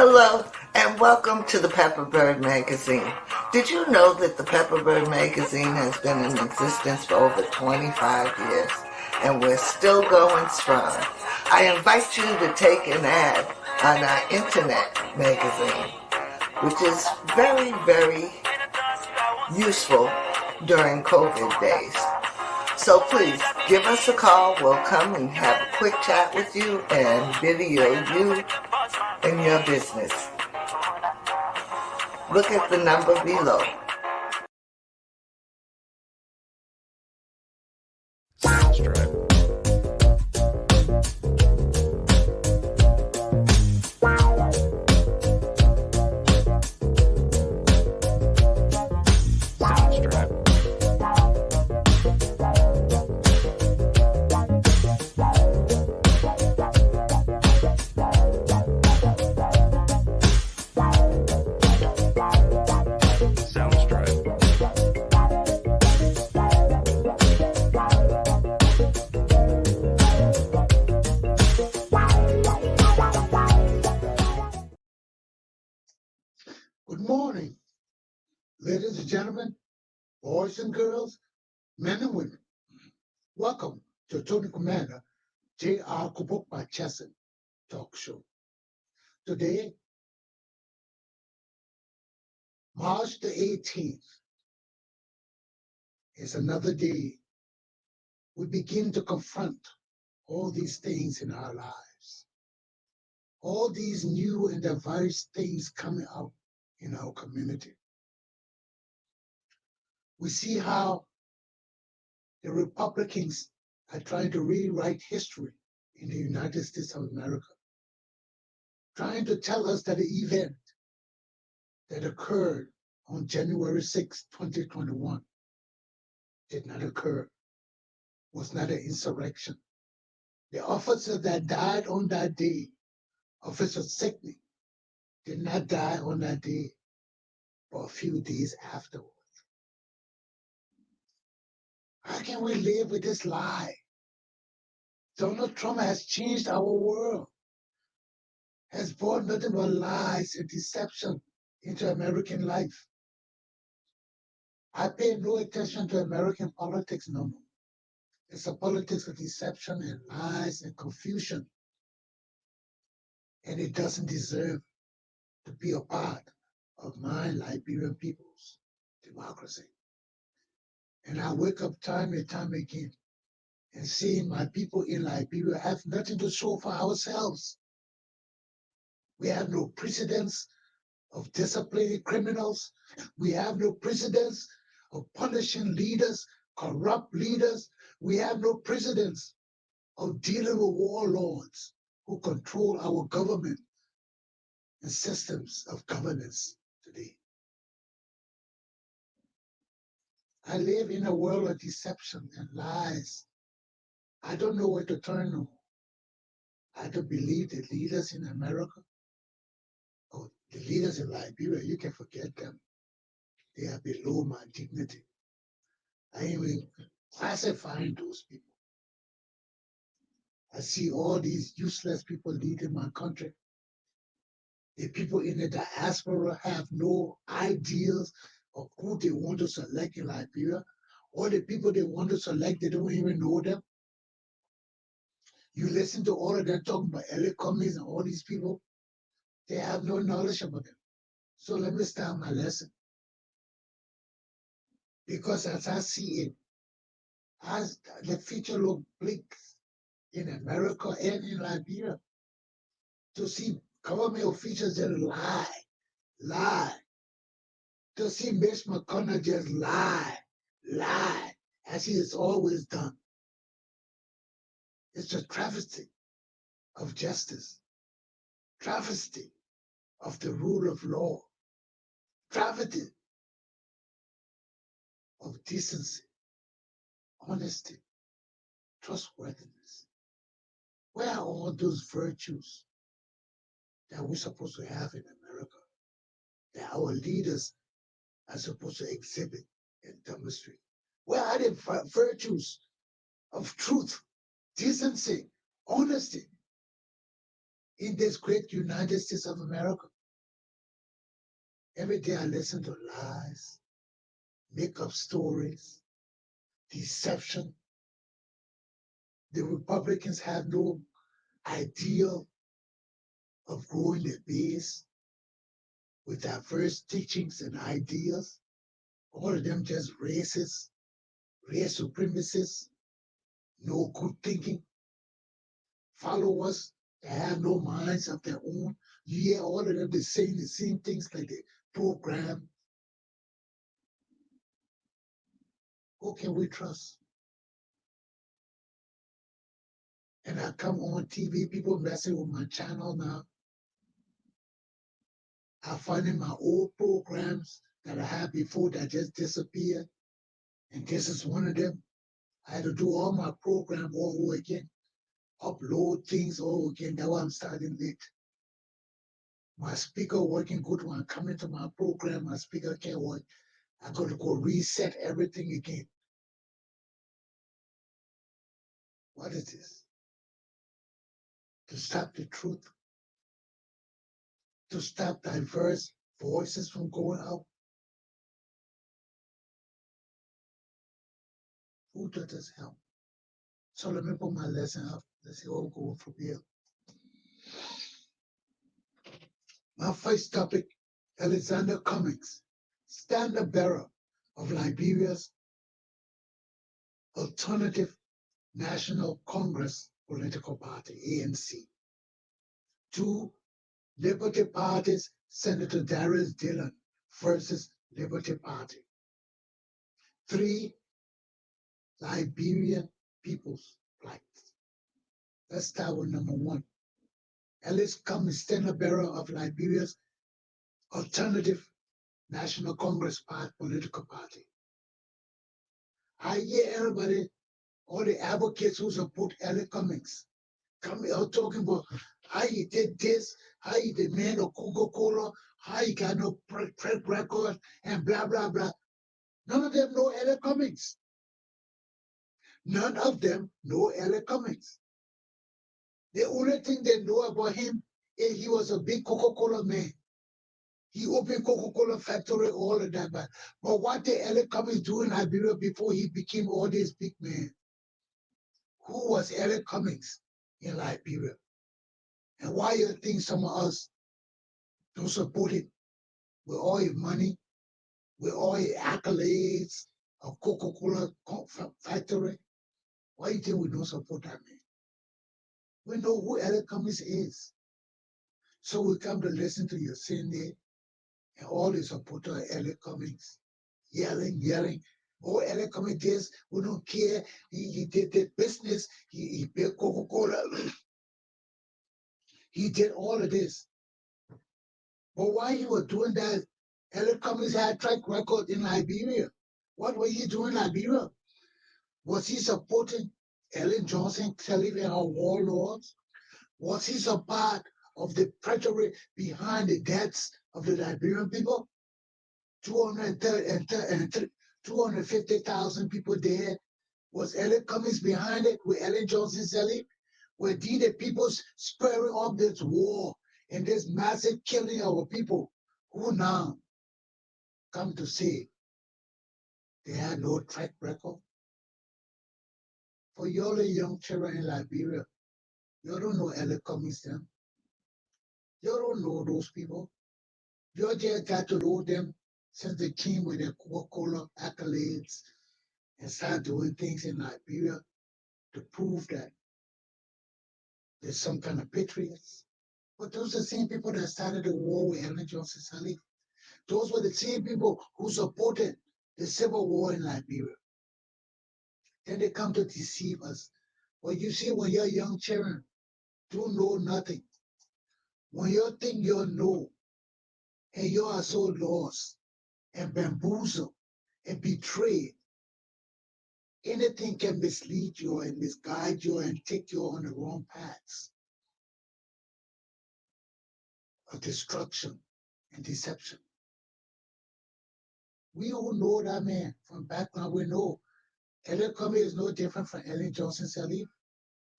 Hello, and welcome to the Pepperbird Magazine. Did you know that the Pepperbird Magazine has been in existence for over 25 years, and we're still going strong? I invite you to take an ad on our internet magazine, which is very, very useful during COVID days. So please, give us a call. We'll come and have a quick chat with you and video you and your business. Look at the number below. Good morning, ladies and gentlemen, boys and girls, men and women. Welcome to Tony Commander Galpohkpa Chesson Talk Show. Today, March the 18th, is another day we begin to confront all these things in our lives. All these new and diverse things coming out in our community. We see how the Republicans are trying to rewrite history in the United States of America, trying to tell us that the event that occurred on January 6, 2021 did not occur, was not an insurrection. The officer that died on that day, Officer Sickney, did not die on that day, but a few days afterwards. How can we live with this lie? Donald Trump has changed our world, has brought nothing but lies and deception into American life. I pay no attention to American politics no more. It's a politics of deception and lies and confusion. And it doesn't deserve to be a part of my Liberian people's democracy. And I wake up time and time again and seeing my people in Liberia have nothing to show for ourselves. We have no precedents of disciplining criminals. We have no precedents of punishing leaders, corrupt leaders. We have no precedents of dealing with warlords who control our government and systems of governance today. I live in a world of deception and lies. I don't know where to turn no more. I don't believe the leaders in America or the leaders in Liberia, you can forget them. They are below my dignity. I ain't even classifying those people. I see all these useless people leading my country. The people in the diaspora have no ideas of who they want to select in Liberia. All the people they want to select, they don't even know them. You listen to all of them talking about Cummings and all these people, they have no knowledge about them. So let me start my lesson. Because as I see it, as the future looks bleak in America and in Liberia, to see government officials just lie. To see Mitch McConnell just lie, as he has always done. It's a travesty of justice, travesty of the rule of law, travesty of decency, honesty, trustworthiness. Where are all those virtues that we're supposed to have in America, that our leaders are supposed to exhibit and demonstrate? Where are the virtues of truth, decency, honesty? in this great United States of America. Every day I listen to lies, make-up stories, deception. The Republicans have no idea of growing their base with diverse teachings and ideas. All of them just racist, race supremacists, no good thinking, followers that have no minds of their own. You hear all of them, they saying the same things like the program. Who can we trust? And I come on TV, people messing with my channel now. I find in my old programs that I had before that just disappeared. And this is one of them. I had to do all my program all over again, upload things all over again. That's why I'm starting late. My speaker working good when I come into my program, my speaker can't work. I got to go reset everything again. What is this? To stop the truth, to stop diverse voices from going out. Who does this help? So let me put my lesson up. Let's see what we're going from here. My first topic, Alexander Cummings, standard bearer of Liberia's Alternative National Congress political party, ANC. 2, Liberty Party's Senator Darius Dillon versus Liberty Party. 3, Liberian people's plight. Let's start with number 1. Alex Cummings, standard bearer of Liberia's Alternative National Congress political party. I hear everybody, all the advocates who support Alex Cummings, coming out talking about how he did this, how he the man of Coca-Cola, how he got no track record, and blah, blah, blah. None of them know Alex Cummings. None of them know Alex Cummings. The only thing they know about him is he was a big Coca-Cola man. He opened Coca-Cola factory, all of that. But what did Alex Cummings do in Liberia before he became all this big man? Who was Alex Cummings in Liberia? And why you think some of us don't support him with all his money, with all his accolades of Coca-Cola factory? Why you think we don't support that man? We know who Alex Cummings is. So we come to listen to your Cindy and all the supporters of Alex Cummings yelling. Oh, Alex Cummings this, we don't care. He did the business. He built Coca-Cola. He did all of this. But while he was doing that, Alex Cummings had track record in Liberia. What was he doing in Liberia? Was he supporting Ellen Johnson Sirleaf and her warlords? Was he a part of the treachery behind the deaths of the Liberian people? 250,000 people dead. Was Alex Cummings behind it with Ellen Johnson Sirleaf? Were the people spurring up this war and this massive killing of our people who now come to say they had no track record? For y'all young children in Liberia, you don't know Alex Cummings them. You don't know those people. You just got to know them since they came with their Coca-Cola accolades and started doing things in Liberia to prove that there's some kind of patriots. But those are the same people that started the war with Ellen Johnson Sirleaf. Those were the same people who supported the civil war in Liberia. Then they come to deceive us. Well, you see, when you're young children, don't know nothing. When you think you know, and you are so lost and bamboozled and betrayed, anything can mislead you and misguide you and take you on the wrong paths of destruction and deception. We all know that man from background. We know Alex Cummings is no different from Ellen Johnson Sirleaf.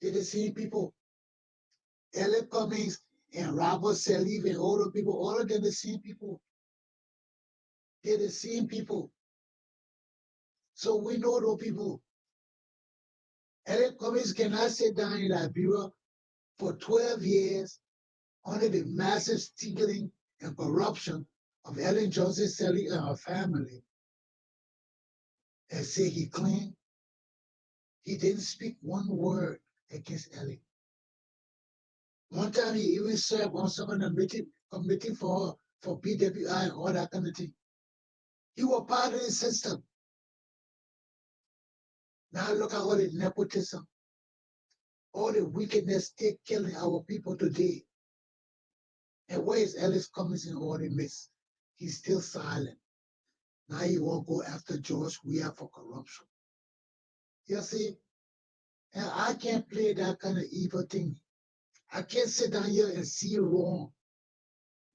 They're the same people. Alex Cummings and Robert Salif and all the people, all of them the same people. They're the same people. So we know those people. Ellen Cummings cannot sit down in Liberia for 12 years under the massive stealing and corruption of Ellen Johnson Sirleaf and her family and say he clean. He didn't speak one word against Ellen. One time he even served on some of the committee for PWI and all that kind of thing. He was part of the system. Now look at all the nepotism, all the wickedness they killing our people today. And where is Ellis Cummings in all the mess? He's still silent. Now he won't go after George Weah for corruption. You see? And I can't play that kind of evil thing. I can't sit down here and see wrong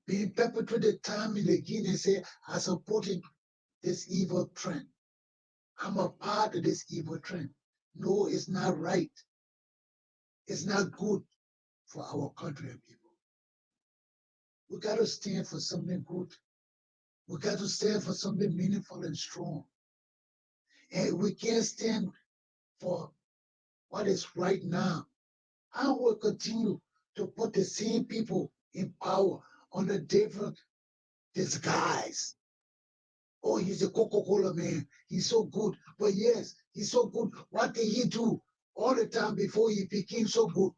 being perpetrated time and again and say, I'm supporting this evil trend. I'm a part of this evil trend. No, it's not right. It's not good for our country and people. We got to stand for something good. We got to stand for something meaningful and strong. And we can't stand for what is right now. I will continue to put the same people in power under different disguise. Oh, he's a Coca-Cola man. He's so good. But yes, he's so good. What did he do all the time before he became so good?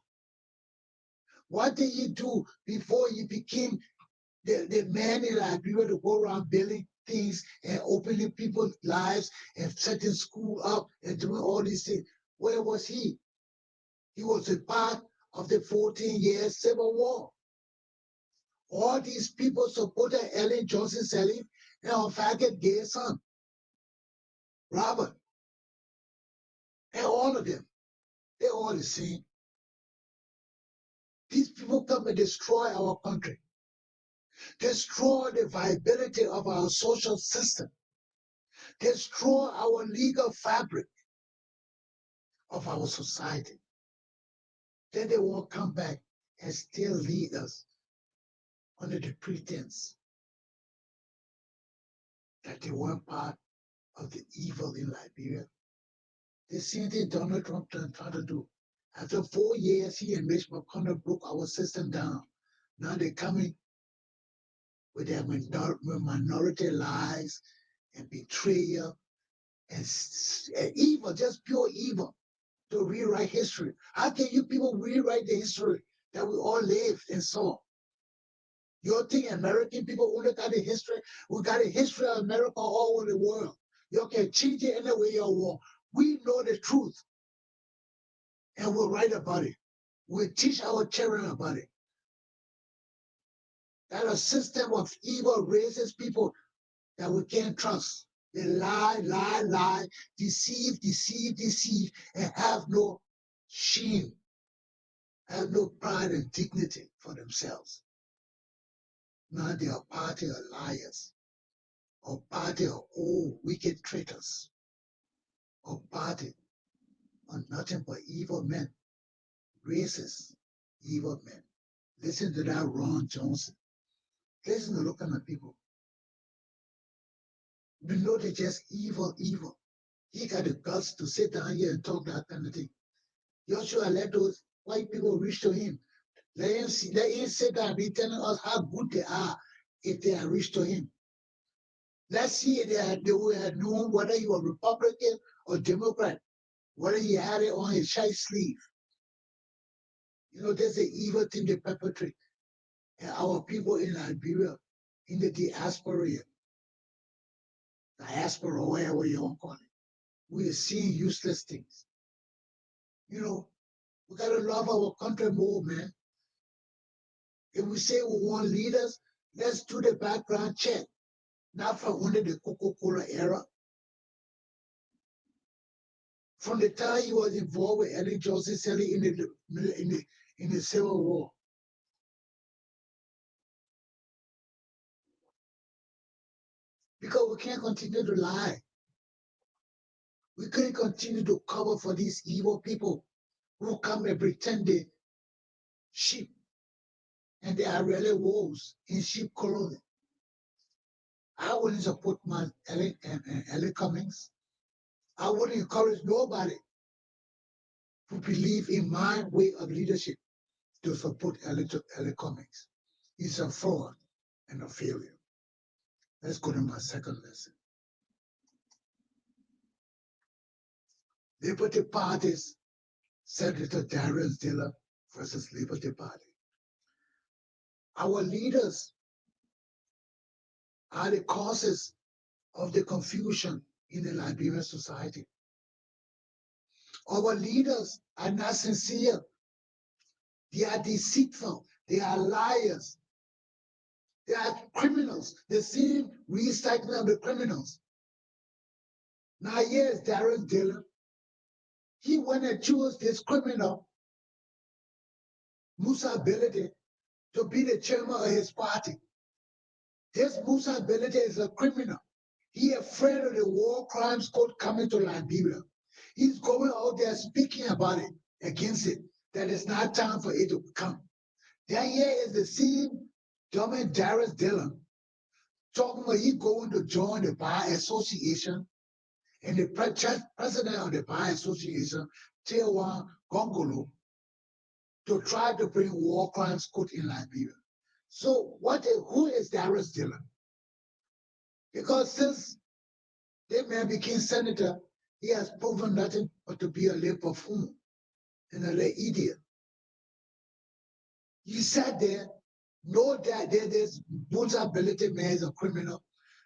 What did he do before he became the man in Liberia to go around building things and opening people's lives and setting school up and doing all these things? Where was he? He was a part of the 14-year Civil War. All these people supported Ellen Johnson Sirleaf and her faggot gay son, Robert, and all of them. They're all the same. These people come and destroy our country, destroy the viability of our social system, destroy our legal fabric of our society. Then they won't come back and still lead us under the pretense that they weren't part of the evil in Liberia. The same thing Donald Trump tried to do. After 4 years, he and Mitch McConnell broke our system down. Now they're coming with their minority lies and betrayal and evil, just pure evil, to rewrite history. How can you people rewrite the history that we all lived and saw? You think American people only got a history? We got a history of America all over the world. You can change it any way you want. We know the truth. And we'll write about it. We'll teach our children about it. That a system of evil raises people that we can't trust. They lie, deceive, and have no shame, have no pride and dignity for themselves. Now they are party of liars, or party of old wicked traitors, or party of nothing but evil men, racist evil men. Listen to that Ron Johnson. Listen to looking at people. We know they're just evil. He got the guts to sit down here and talk that kind of thing. Joshua let those white people reach to him. Let him sit down and be telling us how good they are if they are reached to him. Let's see if they would have known whether he was Republican or Democrat, whether he had it on his shirt sleeve. You know, there's an evil thing they perpetrate. And our people in Liberia, in the diaspora, whatever you want to call it, we are seeing useless things. You know, we got to love our country more, man. If we say we want leaders, let's do the background check. Not from under the Coca-Cola era. From the time he was involved with Ellen Johnson Sirleaf in the Civil War. Because we can't continue to lie. We can't continue to cover for these evil people who come and pretend they're sheep and they are really wolves in sheep clothing. I wouldn't support my Ellie Cummings. I wouldn't encourage nobody who believe in my way of leadership to support Ellie Cummings. He's a fraud and a failure. Let's go to my second lesson. Liberty Party's Senator Darius Dillon versus Liberty Party. Our leaders are the causes of the confusion in the Liberian society. Our leaders are not sincere. They are deceitful. They are liars. They are criminals. The same recycling of the criminals. Now, yes, Darius Dillon, he went and chose this criminal, Musa Ability, to be the chairman of his party. This Musa Ability is a criminal. He afraid of the war crimes court coming to Liberia. He's going out there speaking about it, against it, that it's not time for it to come. Then here is the same dummy Darius Dillon talking about he going to join the Bar Association, and the president of the Bar Association, Tewa Gongolo, to try to bring war crimes court in Liberia. So who is Darius Dillon? Because since that man became senator, he has proven nothing but to be a little buffoon and a little idiot. You sat there, know that this Musa Ability man is a criminal.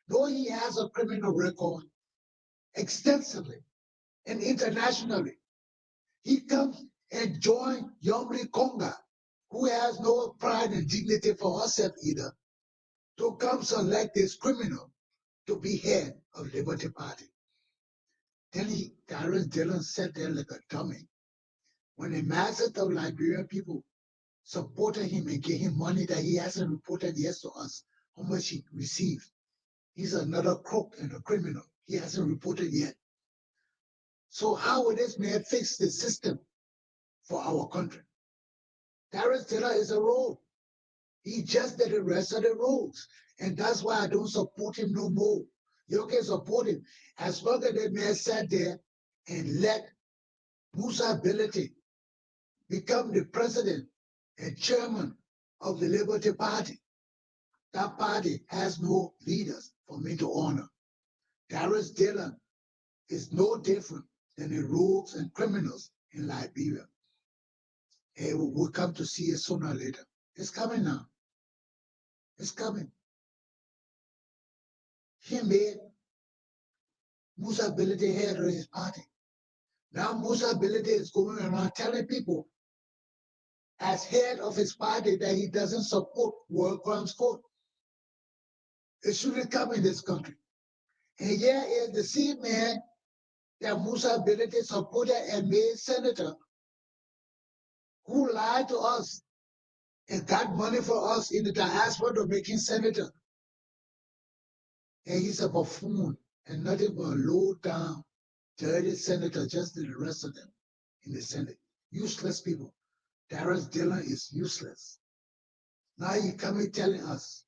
Know he has a criminal record extensively and internationally. He comes and joins Yomri Konga, who has no pride and dignity for herself either, to come select this criminal to be head of Liberty Party. Then Darius Dillon sat there like a dummy. When the masses of Liberian people supported him and gave him money that he hasn't reported yet to us, how much he received. He's another crook and a criminal. He hasn't reported yet. So how will this man fix the system for our country? Darius Dillon is a rogue. He just did the rest of the rogues. And that's why I don't support him no more. You can support him. As long as that man sat there and let Musa Ability become the president and chairman of the Liberty Party, that party has no leaders for me to honor. Darius Dillon is no different than the rogues and criminals in Liberia. And we'll come to see it sooner or later. It's coming now. It's coming. He made Musa Ability head of his party. Now Musa Ability is going around telling people as head of his party that he doesn't support World Crimes Court. It shouldn't come in this country. And here is the same man that Musa Ability supported and made senator, who lied to us and got money for us in the diaspora to make him senator. And he's a buffoon and nothing but a low-down, dirty senator, just like the rest of them in the Senate. Useless people. Darius Dillon is useless. Now he coming telling us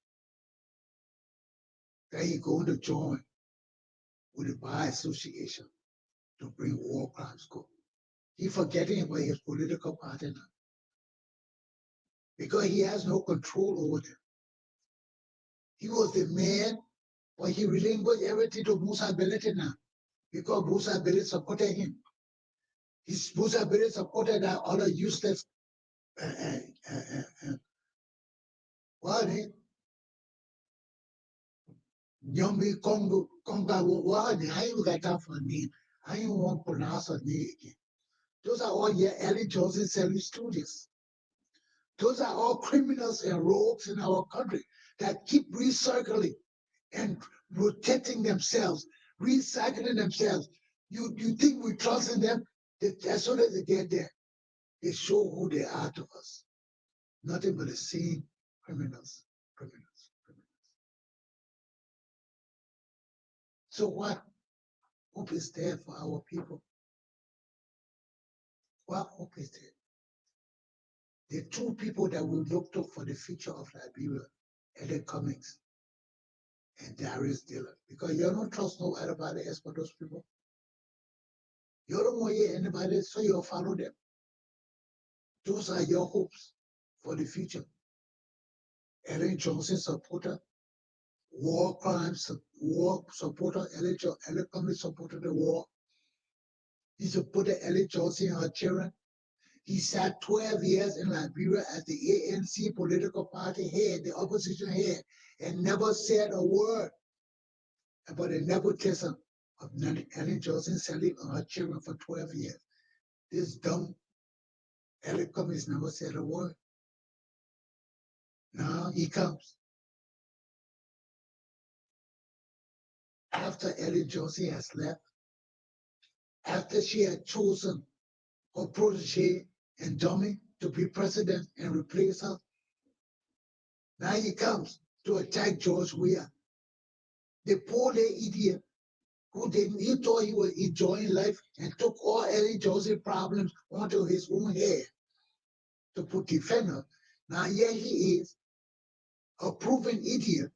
that he's going to join with the Bar Association to bring war crimes court. He forgetting about his political party now, because he has no control over them. He was the man, but he relinquished everything to Musa Ability now, because Musa Ability supported him. Musa Ability supported that other useless what is Yombi Konga, what? I ain't got time for a name. I ain't want to pronounce her name again. Those are all your Ellie Johnson Selly students. Those are all criminals and rogues in our country that keep recircling and rotating themselves, recycling themselves. You think we trust in them? As soon as they get there, they show who they are to us. Nothing but the same criminals. So what hope is there for our people? What hope is there? The two people that we look to for the future of Liberia, Elder Cummings and Darius Dillon. Because you don't trust no anybody else but those people. You don't want to hear anybody else, so you'll follow them. Those are your hopes for the future. Ellen Johnson supporter, war crimes, war supporter, Ellen Cummings supported the war. He supported Ellen Johnson and her children. He sat 12 years in Liberia as the ANC political party head, the opposition head, and never said a word about the nepotism of Ellen Johnson selling on her children for 12 years. This dumb Ellen Cummings never said a word. Now he comes. After Ellen Johnson has left, after she had chosen her protege and dummy to be president and replace her, now he comes to attack George Weah, the poor little idiot he thought he was enjoying life and took all Ellen Johnson problems onto his own head to put defend her. Now here he is, a proven idiot.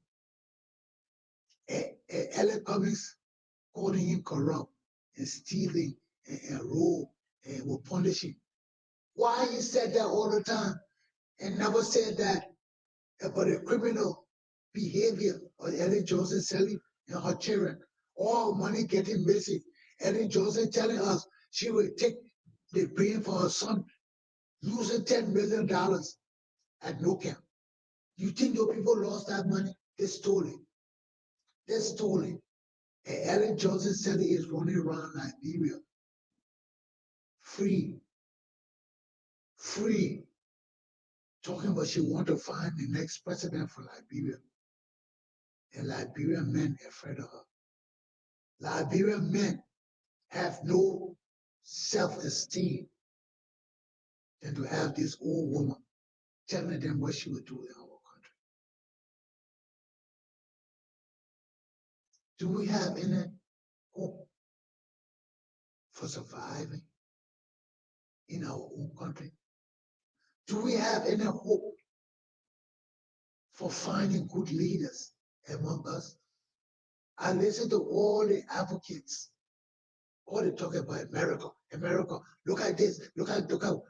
Ellen Cummings calling him corrupt and stealing and rogue and will punish him. Why he said that all the time and never said that about the criminal behavior of Ellen Johnson selling and her children, all money getting missing. Ellen Johnson telling us she will take the pain for her son, losing $10 million at no camp. You think those people lost that money? They stole it. They stole it. And Ellen Johnson said he is running around Liberia. Free. Talking about she want to find the next president for Liberia. And Liberian men are afraid of her. Liberian men have no self-esteem than to have this old woman telling them what she would do in our country. Do we have any hope for surviving in our own country? Do we have any hope for finding good leaders among us? I listen to all the advocates, all they talk about America, look at this, look at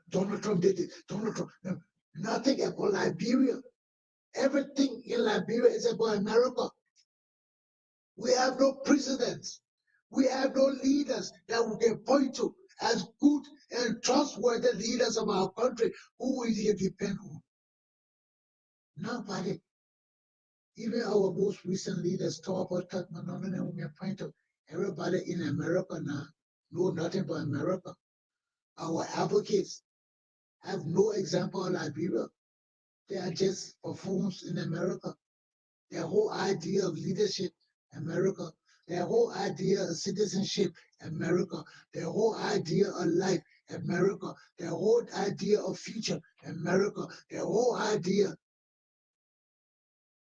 Donald Trump did this, Donald Trump. No, nothing about Liberia. Everything in Liberia is about America. We have no presidents. We have no leaders that we can point to as good and trustworthy leaders of our country who we can depend on. Nobody. Even our most recent leaders talk about Tatmanona and we can point to everybody in America now know nothing but America. Our advocates have no example of Liberia. They are just performers in America. Their whole idea of leadership, America. Their whole idea of citizenship, America. Their whole idea of life, America. Their whole idea of future, America. Their whole idea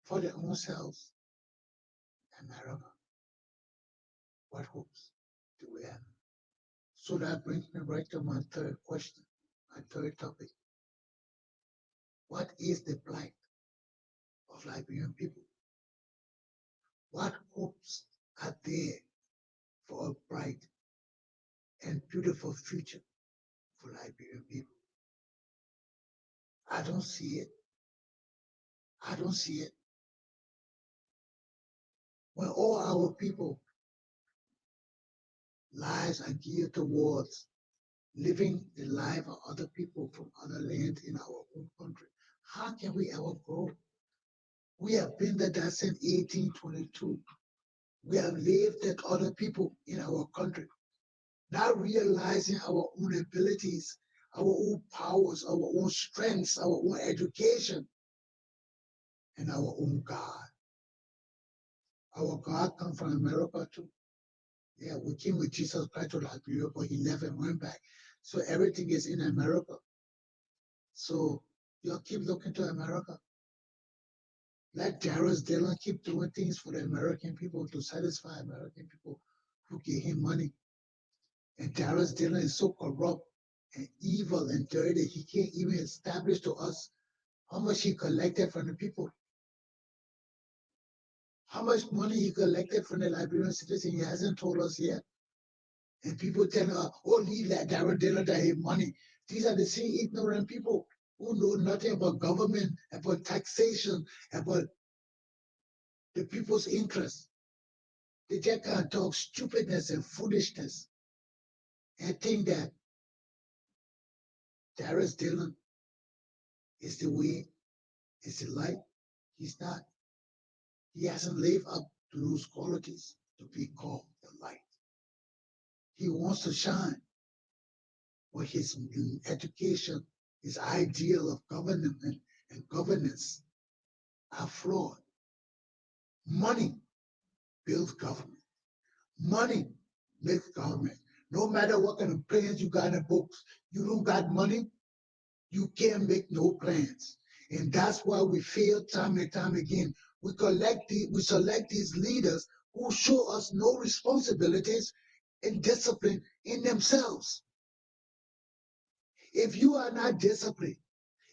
for their own selves, America. What hopes do we have? So that brings me right to my third question, my third topic. What is the plight of Liberian people? What hopes are there for a bright and beautiful future for Liberian people? I don't see it. I don't see it. When all our people lives are geared towards living the life of other people from other lands in our own country, how can we ever grow? We have been there since 1822. We have lived at other people in our country, not realizing our own abilities, our own powers, our own strengths, our own education, and our own God. Our God comes from America too. Yeah, we came with Jesus Christ to Liberia, but he never went back. So everything is in America. So you'll keep looking to America. Let Darius Dillon keep doing things for the American people to satisfy American people who give him money. And Darius Dillon is so corrupt and evil and dirty. He can't even establish to us how much he collected from the people. How much money he collected from the Liberian citizen, he hasn't told us yet. And people tell us, oh, leave that Dillon that have money. These are the same ignorant people who know nothing about government, about taxation, about the people's interests. They just can't talk stupidness and foolishness and think that Darius Dillon is the way, is the light. He's not. He hasn't lived up to those qualities to be called the light. He wants to shine, but his education, his ideal of government and governance are flawed. Money builds government. Money makes government. No matter what kind of plans you got in the books, you don't got money, you can't make no plans. And that's why we fail time and time again. We select these leaders who show us no responsibilities and discipline in themselves. If you are not disciplined,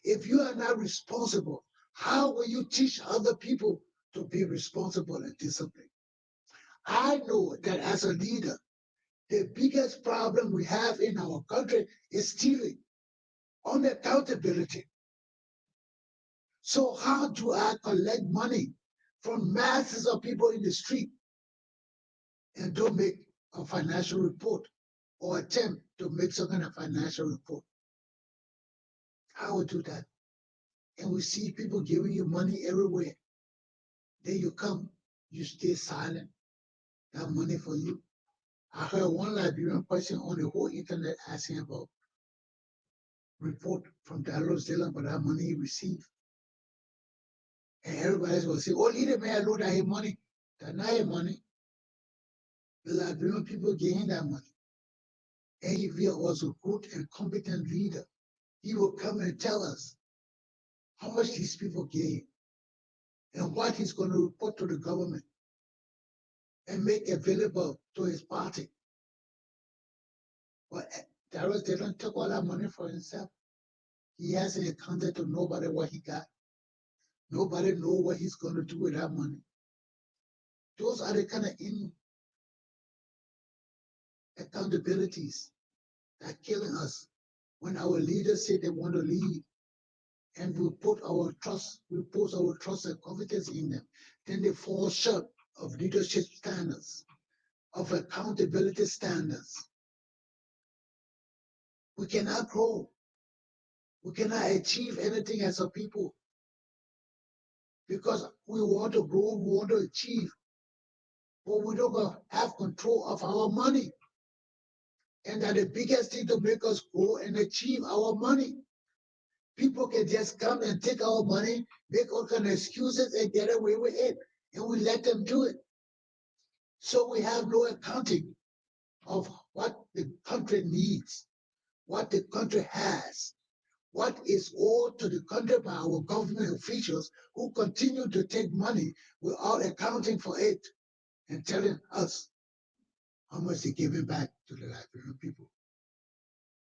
if you are not responsible, how will you teach other people to be responsible and disciplined? I know that as a leader, the biggest problem we have in our country is stealing, unaccountability. So how do I collect money from masses of people in the street and don't make a financial report or attempt to make some kind of financial report? How would do that? And we see people giving you money everywhere. Then you come, you stay silent. That money for you. I heard one Liberian person on the whole internet asking about report from Darius Dillon about that money he received. And everybody else will say, oh, leader man, I know that his money. That's not his money. The Liberian people gave him that money. And if he was a good and competent leader, he will come and tell us how much these people gave and what he's going to report to the government and make available to his party. But Darius Dillon took all that money for himself. He hasn't accounted to nobody what he got. Nobody knows what he's going to do with that money. Those are the kind of accountabilities that are killing us when our leaders say they want to lead and we put our trust, and confidence in them. Then they fall short of leadership standards, of accountability standards. We cannot grow. We cannot achieve anything as a people because we want to grow, we want to achieve, but we don't have control of our money. And that the biggest thing to make us grow and achieve our money. People can just come and take our money, make all kind of excuses and get away with it. And we let them do it. So we have no accounting of what the country needs, what the country has, what is owed to the country by our government officials who continue to take money without accounting for it and telling us how much they're giving back to the Liberian people.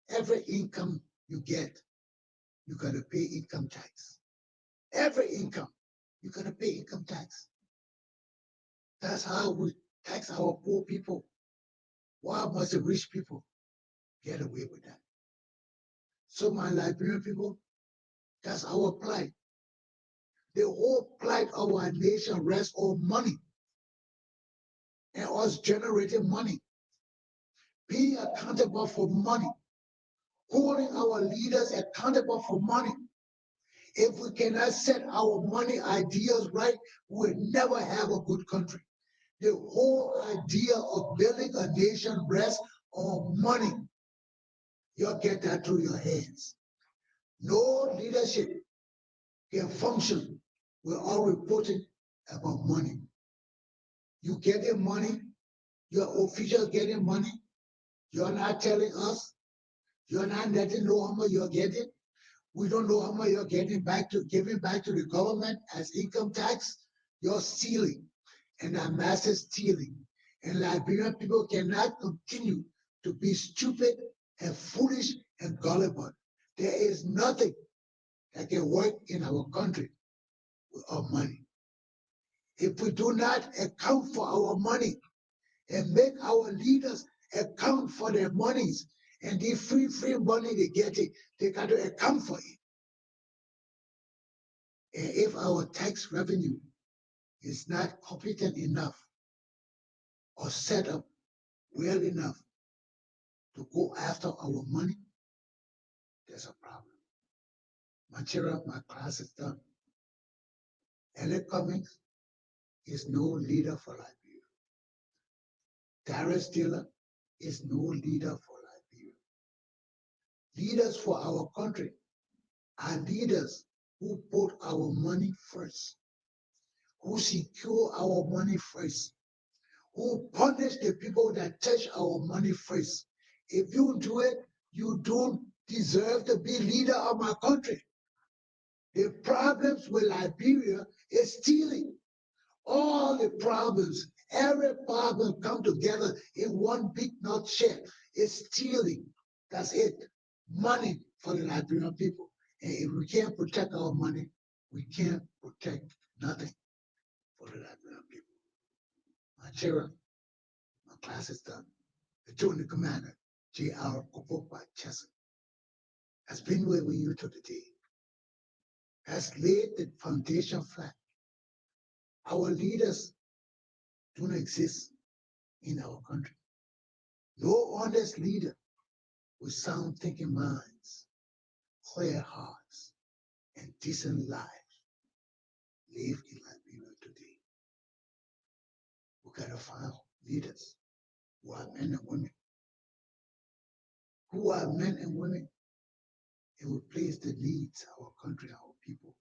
Every income you get, you got to pay income tax. Every income, you got to pay income tax. That's how we tax our poor people. Why must the rich people get away with that? So my Liberian people, that's our plight. The whole plight of our nation rests on money and us generating money, being accountable for money, holding our leaders accountable for money. If we cannot set our money ideas right, we'll never have a good country. The whole idea of building a nation rests on money. You'll get that through your hands. No leadership can function without reporting about money. You getting money, your officials getting money, you're not telling us, you're not letting know how much you're getting. We don't know how much you're giving back to the government as income tax. You're stealing, and that massive stealing. And Liberian people cannot continue to be stupid and foolish and gullible. There is nothing that can work in our country without money. If we do not account for our money and make our leaders account for their monies and the free money they get it, they got to account for it. And if our tax revenue is not competent enough or set up well enough to go after our money, there's a problem. My class is done. Cummings is no leader for Liberia. Darius Dillon is no leader for Liberia. Leaders for our country are leaders who put our money first, who secure our money first, who punish the people that touch our money first. If you do it, you don't deserve to be leader of my country. The problems with Liberia is stealing. All the problems, every problem come together in one big nutshell. It's stealing. That's it. Money for the Liberian people. And if we can't protect our money, we can't protect nothing for the Liberian people. My chair, my class is done. The junior commander, Galpohkpa Chesson, has been with you to the day, has laid the foundation flat. Our leaders don't exist in our country. No honest leader with sound thinking minds, clear hearts, and decent lives live in Liberia today. We gotta find leaders who are men and women, and will place the needs of our country, our people,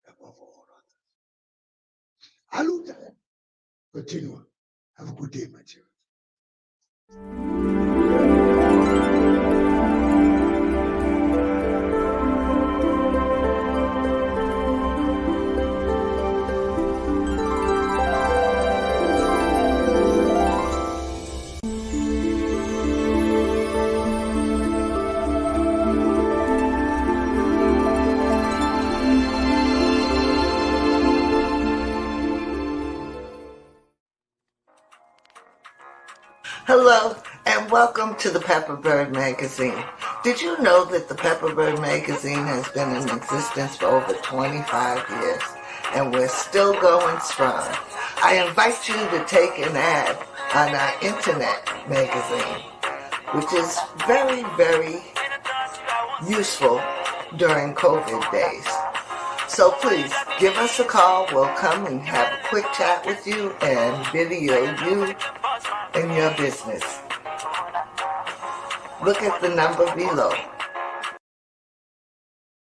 above all others. Aluta, continue. Have a good day, my children. Hello, and welcome to the Pepperbird Magazine. Did you know that the Pepperbird Magazine has been in existence for over 25 years, and we're still going strong? I invite you to take an ad on our internet magazine, which is very, very useful during COVID days. So please, give us a call. We'll come and have a quick chat with you and video you and your business. Look at the number below.